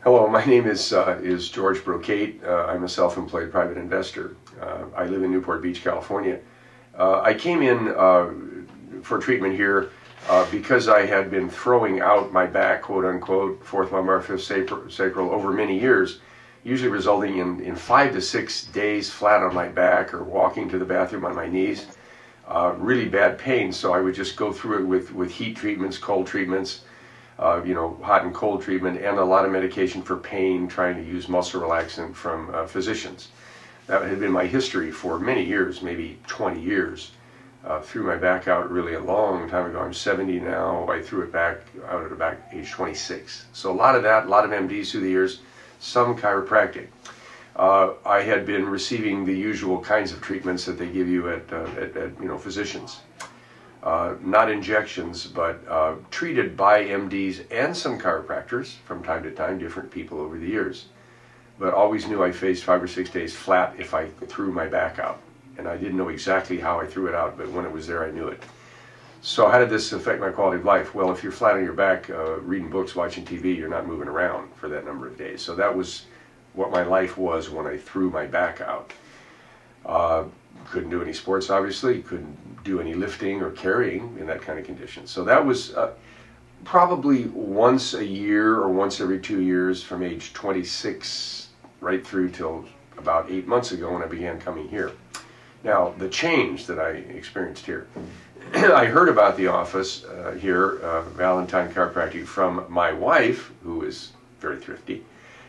Hello, my name is George Brocate. I'm a self-employed private investor. I live in Newport Beach, California. I came in for treatment here because I had been throwing out my back, quote unquote, fourth lumbar, fifth sacral over many years, usually resulting in 5 to 6 days flat on my back or walking to the bathroom on my knees. Really bad pain, so I would just go through it with heat treatments, cold treatments, hot and cold treatment, and a lot of medication for pain, trying to use muscle relaxant from physicians. That had been my history for many years, maybe 20 years. Threw my back out really a long time ago. I'm 70 now. I threw it back out at about age 26. So a lot of that, a lot of MDs through the years, some chiropractic. I had been receiving the usual kinds of treatments that they give you at physicians. Not injections, but treated by MDs and some chiropractors from time to time, different people over the years. But always knew I faced 5 or 6 days flat if I threw my back out. And I didn't know exactly how I threw it out, but when it was there, I knew it. So how did this affect my quality of life? Well, if you're flat on your back, reading books, watching TV, you're not moving around for that number of days. So that was what my life was when I threw my back out. Couldn't do any sports, obviously. Couldn't do any lifting or carrying in that kind of condition. So that was probably once a year or once every 2 years from age 26 right through till about 8 months ago when I began coming here. Now, the change that I experienced here. I heard about the office here, Valentine Chiropractic, from my wife, who is very thrifty,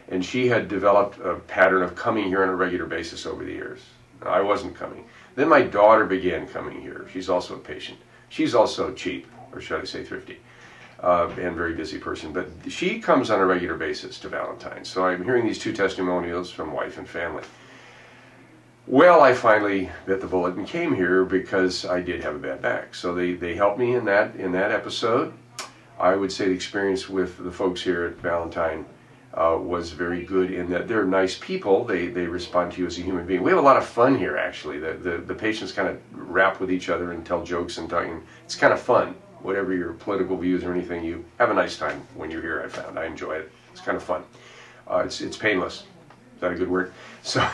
and she had developed a pattern of coming here on a regular basis over the years. I wasn't coming. Then my daughter began coming here. She's also a patient. She's also cheap, or should I say thrifty, and very busy person. But she comes on a regular basis to Valentine. So I'm hearing these two testimonials from wife and family. Well, I finally bit the bullet and came here because I did have a bad back. So they helped me in that episode. I would say the experience with the folks here at Valentine was very good in that they're nice people. They respond to you as a human being. We have a lot of fun here, actually. The patients kind of rap with each other and tell jokes and talking. It's kind of fun. Whatever your political views or anything, you have a nice time when you're here, I found. I enjoy it. It's kind of fun. It's painless. Is that a good word? So,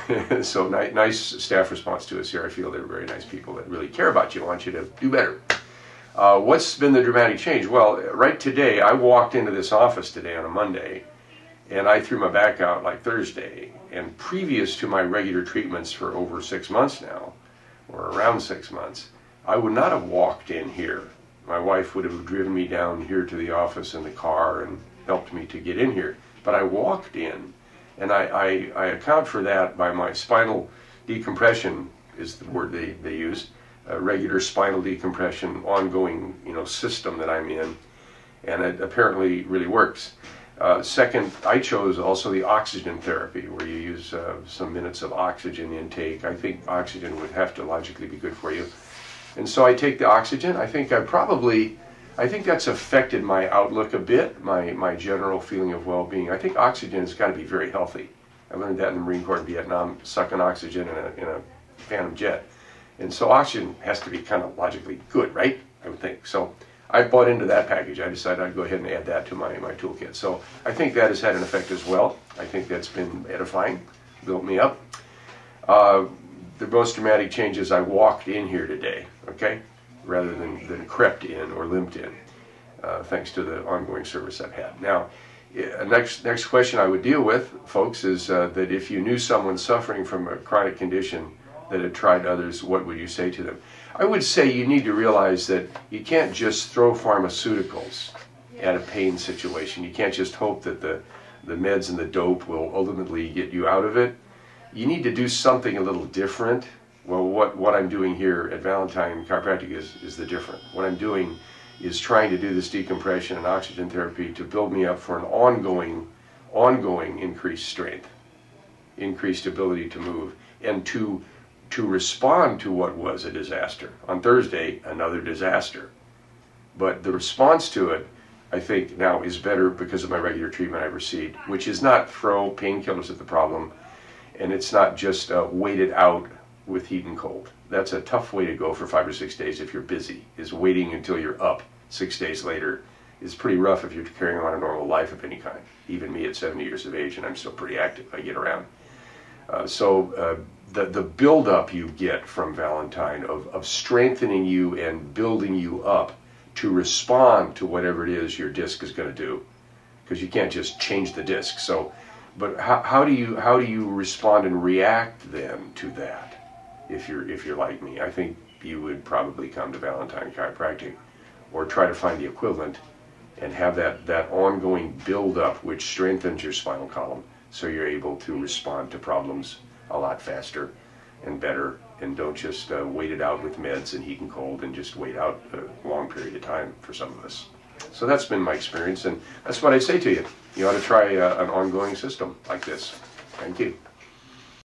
so nice staff response to us here. I feel they're very nice people that really care about you, want you to do better. What's been the dramatic change? Well, right today, I walked into this office today on a Monday, and I threw my back out like Thursday. And previous to my regular treatments for over 6 months now, or around 6 months, I would not have walked in here. My wife would have driven me down here to the office in the car and helped me to get in here. But I walked in, and I account for that by my spinal decompression, is the word they use, regular spinal decompression, ongoing system that I'm in, and it apparently really works. Second, I chose also the oxygen therapy, where you use some minutes of oxygen intake. I think oxygen would have to logically be good for you. And so I take the oxygen. I think that's affected my outlook a bit, my general feeling of well-being. I think oxygen has got to be very healthy. I learned that in the Marine Corps in Vietnam, sucking oxygen in a Phantom jet. And so oxygen has to be kind of logically good, right? I would think. So I bought into that package. I decided I'd go ahead and add that to my toolkit. So I think that has had an effect as well. I think that's been edifying, built me up. The most dramatic change is I walked in here today, okay, rather than crept in or limped in, thanks to the ongoing service I've had. Now, next question I would deal with, folks, is that if you knew someone suffering from a chronic condition that had tried others, what would you say to them? I would say you need to realize that you can't just throw pharmaceuticals at a pain situation. You can't just hope that the meds and the dope will ultimately get you out of it. You need to do something a little different. Well, what I'm doing here at Valentine Chiropractic is the different. What I'm doing is trying to do this decompression and oxygen therapy to build me up for an ongoing increased strength, increased ability to move, and to respond to what was a disaster. On Thursday, another disaster. But the response to it, I think now, is better because of my regular treatment I've received, which is not throw painkillers at the problem, and it's not just wait it out with heat and cold. That's a tough way to go for 5 or 6 days if you're busy, is waiting until you're up 6 days later is pretty rough if you're carrying on a normal life of any kind. Even me at 70 years of age, and I'm still pretty active. I get around. The build-up you get from Valentine of strengthening you and building you up to respond to whatever it is your disc is going to do, because you can't just change the disc. So, but how do you respond and react then to that? If you're like me, I think you would probably come to Valentine Chiropractic, or try to find the equivalent, and have that ongoing build-up which strengthens your spinal column, so you're able to respond to problems a lot faster and better, and don't just wait it out with meds and heat and cold, and just wait out a long period of time for some of us. So that's been my experience, and that's what I say to you. You ought to try an ongoing system like this. Thank you.